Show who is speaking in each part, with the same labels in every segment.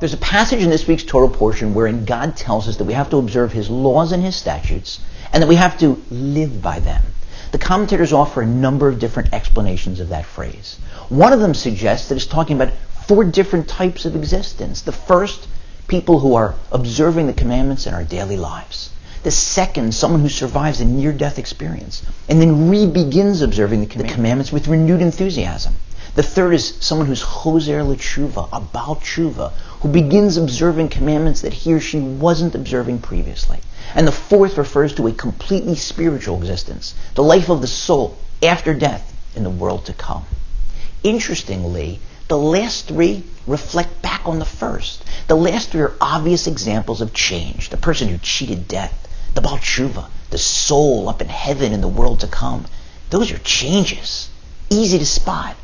Speaker 1: There's a passage in this week's Torah portion wherein God tells us that we have to observe His laws and His statutes, and that we have to live by them. The commentators offer a number of different explanations of that phrase. One of them suggests that it's talking about 4 different types of existence. The first, people who are observing the commandments in our daily lives. The second, someone who survives a near-death experience and then re-begins observing the commandments with renewed enthusiasm. The third is someone who's choser l'tshuva, a Baal tshuva, who begins observing commandments that he or she wasn't observing previously. And the fourth refers to a completely spiritual existence, the life of the soul after death in the world to come. Interestingly, the last 3 reflect back on the first. The last 3 are obvious examples of change. The person who cheated death, the Baal tshuva, the soul up in heaven in the world to come. Those are changes, easy to spot.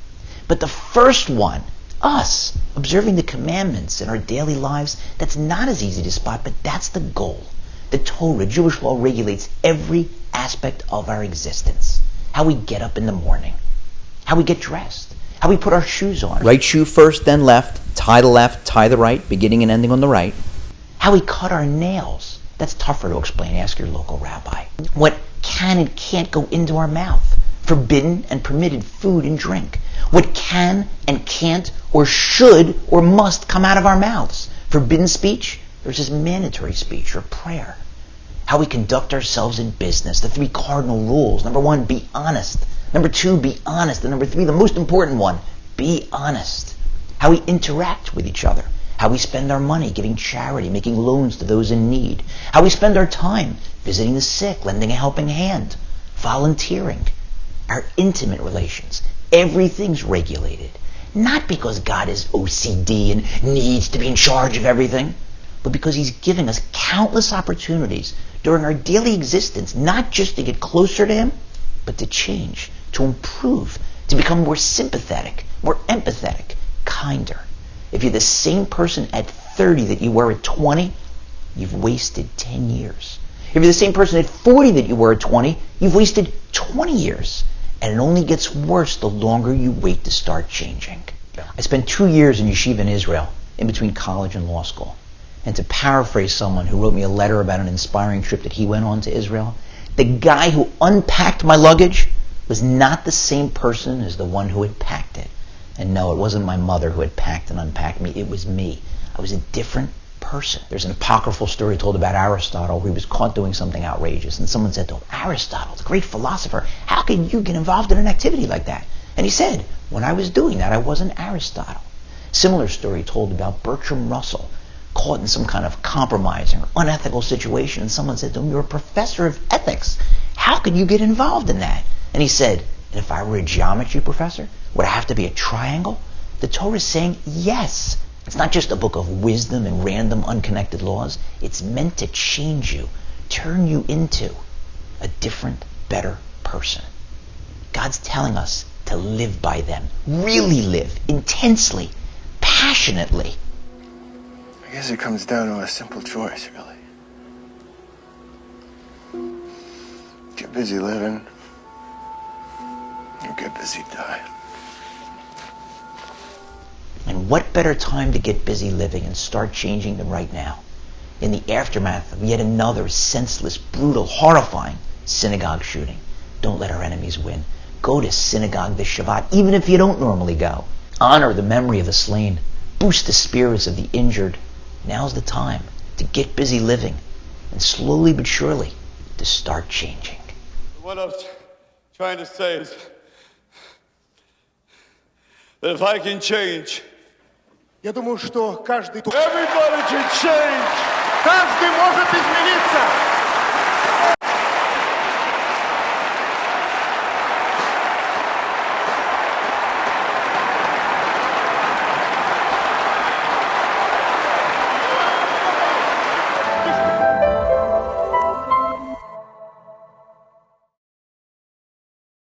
Speaker 1: But the first one, us, observing the commandments in our daily lives, that's not as easy to spot, but that's the goal. The Torah, Jewish law, regulates every aspect of our existence. How we get up in the morning, how we get dressed, how we put our shoes on. Right shoe first, then left, tie the right, beginning and ending on the right. How we cut our nails. That's tougher to explain. Ask your local rabbi. What can and can't go into our mouth. Forbidden and permitted food and drink. What can and can't or should or must come out of our mouths. Forbidden speech versus mandatory speech or prayer. How we conduct ourselves in business. The 3 cardinal rules. Number 1, be honest. Number 2, be honest. And number 3, the most important one, be honest. How we interact with each other. How we spend our money giving charity, making loans to those in need. How we spend our time visiting the sick, lending a helping hand, volunteering. Our intimate relations. Everything's regulated. Not because God is OCD and needs to be in charge of everything, but because He's giving us countless opportunities during our daily existence, not just to get closer to Him, but to change, to improve, to become more sympathetic, more empathetic, kinder. If you're the same person at 30 that you were at 20, you've wasted 10 years. If you're the same person at 40 that you were at 20, you've wasted 20 years. And it only gets worse the longer you wait to start changing. I spent 2 years in yeshiva in Israel, in between college and law school. And to paraphrase someone who wrote me a letter about an inspiring trip that he went on to Israel, the guy who unpacked my luggage was not the same person as the one who had packed it. And no, it wasn't my mother who had packed and unpacked me. It was me. I was a different person. There's an apocryphal story told about Aristotle where he was caught doing something outrageous. And someone said to him, Aristotle, the great philosopher, how can you get involved in an activity like that? And he said, when I was doing that, I wasn't Aristotle. Similar story told about Bertrand Russell, caught in some kind of compromising or unethical situation. And someone said to him, you're a professor of ethics. How could you get involved in that? And he said, and if I were a geometry professor, would I have to be a triangle? The Torah is saying yes. It's not just a book of wisdom and random unconnected laws. It's meant to change you, turn you into a different, better person. God's telling us to live by them, really live, intensely, passionately.
Speaker 2: I guess it comes down to a simple choice, really. Get busy living, or get busy dying.
Speaker 1: And what better time to get busy living and start changing than right now, in the aftermath of yet another senseless, brutal, horrifying synagogue shooting. Don't let our enemies win. Go to synagogue this Shabbat, even if you don't normally go. Honor the memory of the slain. Boost the spirits of the injured. Now's the time to get busy living and slowly but surely to start changing.
Speaker 3: What I was trying to say is that if I can change,
Speaker 2: Я думаю, что каждый...
Speaker 3: everybody should change.
Speaker 2: Каждый может измениться.